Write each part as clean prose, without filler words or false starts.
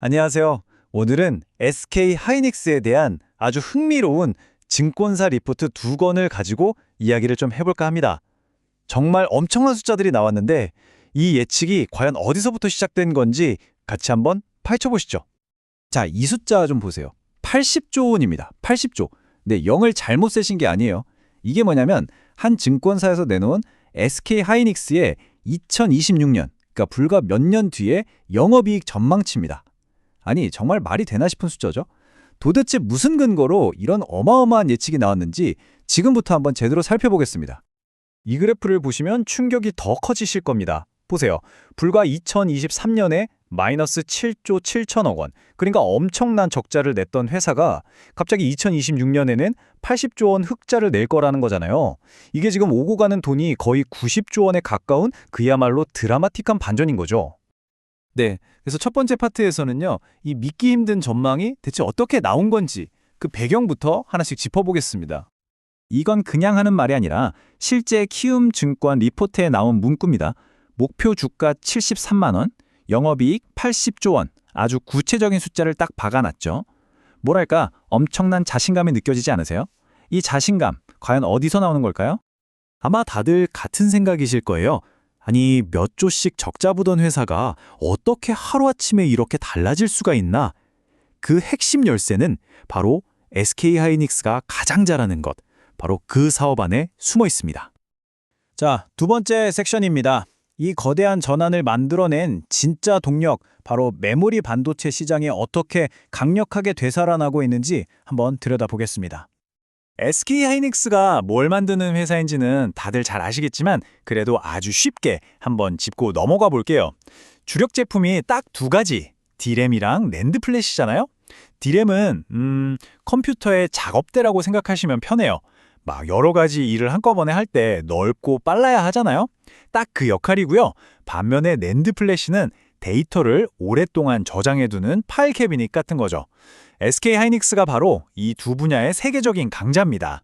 안녕하세요. 오늘은 SK 하이닉스에 대한 아주 흥미로운 증권사 리포트 두 권을 가지고 이야기를 좀 해볼까 합니다. 정말 엄청난 숫자들이 나왔는데 이 예측이 과연 어디서부터 시작된 건지 같이 한번 파헤쳐 보시죠. 자, 이 숫자 좀 보세요. 80조 원입니다. 80조. 네, 0을 잘못 세신 게 아니에요. 이게 뭐냐면 한 증권사에서 내놓은 SK 하이닉스의 2026년, 그러니까 불과 몇 년 뒤에 영업이익 전망치입니다. 아니, 정말 말이 되나 싶은 숫자죠? 도대체 무슨 근거로 이런 어마어마한 예측이 나왔는지 지금부터 한번 제대로 살펴보겠습니다. 이 그래프를 보시면 충격이 더 커지실 겁니다. 보세요. 불과 2023년에 마이너스 7조 7천억 원, 그러니까 엄청난 적자를 냈던 회사가 갑자기 2026년에는 80조 원 흑자를 낼 거라는 거잖아요. 이게 지금 오고 가는 돈이 거의 90조 원에 가까운 그야말로 드라마틱한 반전인 거죠. 네, 그래서 첫 번째 파트에서는요, 이 믿기 힘든 전망이 대체 어떻게 나온 건지 그 배경부터 하나씩 짚어보겠습니다. 이건 그냥 하는 말이 아니라 실제 키움증권 리포트에 나온 문구입니다. 목표 주가 73만 원, 영업이익 80조 원, 아주 구체적인 숫자를 딱 박아놨죠. 뭐랄까, 엄청난 자신감이 느껴지지 않으세요? 이 자신감, 과연 어디서 나오는 걸까요? 아마 다들 같은 생각이실 거예요. 아니, 몇 조씩 적자 보던 회사가 어떻게 하루아침에 이렇게 달라질 수가 있나? 그 핵심 열쇠는 바로 SK 하이닉스가 가장 잘하는 것, 바로 그 사업 안에 숨어 있습니다. 자, 두 번째 섹션입니다. 이 거대한 전환을 만들어낸 진짜 동력, 바로 메모리 반도체 시장에 어떻게 강력하게 되살아나고 있는지 한번 들여다보겠습니다. SK 하이닉스가 뭘 만드는 회사인지는 다들 잘 아시겠지만 그래도 아주 쉽게 한번 짚고 넘어가 볼게요. 주력 제품이 딱 두 가지, D램이랑 낸드 플래시잖아요. D램은 컴퓨터의 작업대라고 생각하시면 편해요. 막 여러 가지 일을 한꺼번에 할 때 넓고 빨라야 하잖아요. 딱 그 역할이고요. 반면에 낸드 플래시는 데이터를 오랫동안 저장해두는 파일 캐비닛 같은 거죠. SK 하이닉스가 바로 이 두 분야의 세계적인 강자입니다.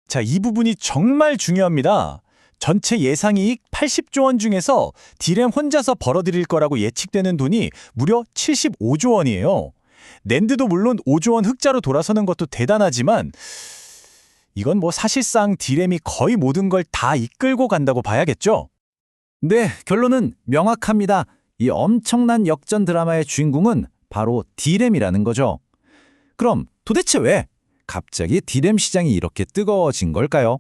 자, 이 부분이 정말 중요합니다. 전체 예상이익 80조 원 중에서 D램 혼자서 벌어들일 거라고 예측되는 돈이 무려 75조 원이에요. 낸드도 물론 5조 원 흑자로 돌아서는 것도 대단하지만 이건 뭐 사실상 D램이 거의 모든 걸 다 이끌고 간다고 봐야겠죠? 네, 결론은 명확합니다. 이 엄청난 역전 드라마의 주인공은 바로 D램이라는 거죠. 그럼 도대체 왜 갑자기 D램 시장이 이렇게 뜨거워진 걸까요?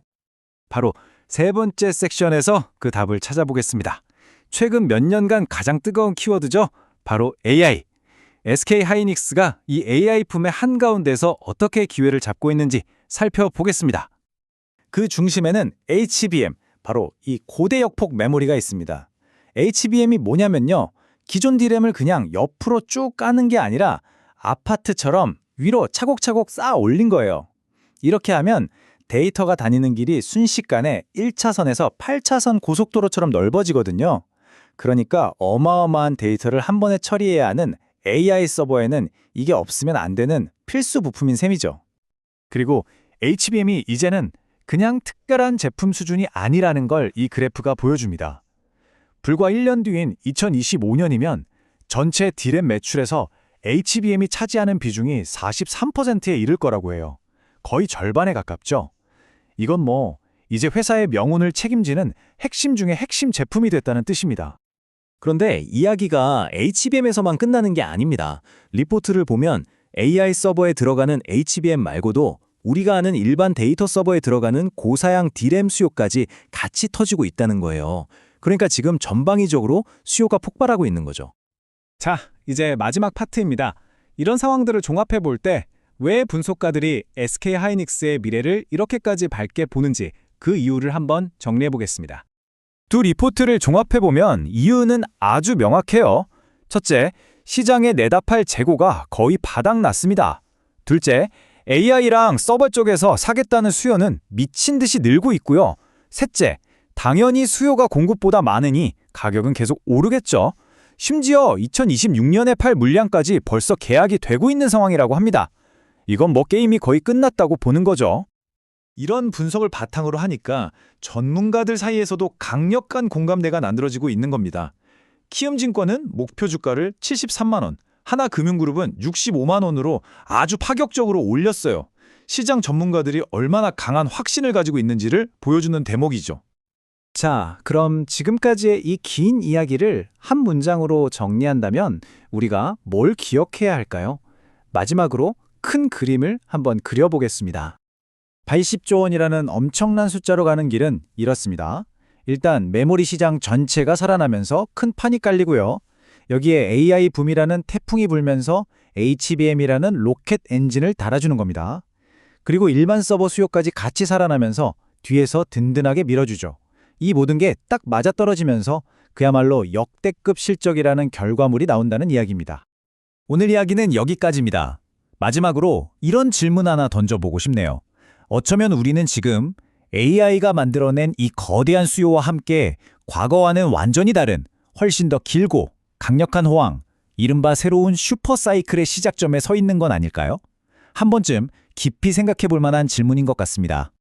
바로 세 번째 섹션에서 그 답을 찾아보겠습니다. 최근 몇 년간 가장 뜨거운 키워드죠. 바로 AI. SK 하이닉스가 이 AI 품의 한가운데서 어떻게 기회를 잡고 있는지 살펴보겠습니다. 그 중심에는 HBM, 바로 이 고대역폭 메모리가 있습니다. HBM이 뭐냐면요, 기존 D램을 그냥 옆으로 쭉 까는 게 아니라 아파트처럼 위로 차곡차곡 쌓아 올린 거예요. 이렇게 하면 데이터가 다니는 길이 순식간에 1차선에서 8차선 고속도로처럼 넓어지거든요. 그러니까 어마어마한 데이터를 한 번에 처리해야 하는 AI 서버에는 이게 없으면 안 되는 필수 부품인 셈이죠. 그리고 HBM이 이제는 그냥 특별한 제품 수준이 아니라는 걸 이 그래프가 보여줍니다. 불과 1년 뒤인 2025년이면 전체 D램 매출에서 HBM이 차지하는 비중이 43%에 이를 거라고 해요. 거의 절반에 가깝죠. 이건 뭐 이제 회사의 명운을 책임지는 핵심 중의 핵심 제품이 됐다는 뜻입니다. 그런데 이야기가 HBM에서만 끝나는 게 아닙니다. 리포트를 보면 AI 서버에 들어가는 HBM 말고도 우리가 아는 일반 데이터 서버에 들어가는 고사양 D램 수요까지 같이 터지고 있다는 거예요. 그러니까 지금 전방위적으로 수요가 폭발하고 있는 거죠. 자, 이제 마지막 파트입니다. 이런 상황들을 종합해 볼 때 왜 분석가들이 SK 하이닉스의 미래를 이렇게까지 밝게 보는지 그 이유를 한번 정리해 보겠습니다. 두 리포트를 종합해 보면 이유는 아주 명확해요. 첫째, 시장의 내다팔 재고가 거의 바닥났습니다. 둘째, AI랑 서버 쪽에서 사겠다는 수요는 미친 듯이 늘고 있고요. 셋째, 당연히 수요가 공급보다 많으니 가격은 계속 오르겠죠. 심지어 2026년에 팔 물량까지 벌써 계약이 되고 있는 상황이라고 합니다. 이건 뭐 게임이 거의 끝났다고 보는 거죠. 이런 분석을 바탕으로 하니까 전문가들 사이에서도 강력한 공감대가 만들어지고 있는 겁니다. 키움증권은 목표 주가를 73만 원, 하나금융그룹은 65만 원으로 아주 파격적으로 올렸어요. 시장 전문가들이 얼마나 강한 확신을 가지고 있는지를 보여주는 대목이죠. 자, 그럼 지금까지의 이 긴 이야기를 한 문장으로 정리한다면 우리가 뭘 기억해야 할까요? 마지막으로 큰 그림을 한번 그려보겠습니다. 80조 원이라는 엄청난 숫자로 가는 길은 이렇습니다. 일단 메모리 시장 전체가 살아나면서 큰 판이 깔리고요. 여기에 AI 붐이라는 태풍이 불면서 HBM이라는 로켓 엔진을 달아주는 겁니다. 그리고 일반 서버 수요까지 같이 살아나면서 뒤에서 든든하게 밀어주죠. 이 모든 게 딱 맞아떨어지면서 그야말로 역대급 실적이라는 결과물이 나온다는 이야기입니다. 오늘 이야기는 여기까지입니다. 마지막으로 이런 질문 하나 던져보고 싶네요. 어쩌면 우리는 지금 AI가 만들어낸 이 거대한 수요와 함께 과거와는 완전히 다른 훨씬 더 길고 강력한 호황, 이른바 새로운 슈퍼사이클의 시작점에 서 있는 건 아닐까요? 한 번쯤 깊이 생각해 볼 만한 질문인 것 같습니다.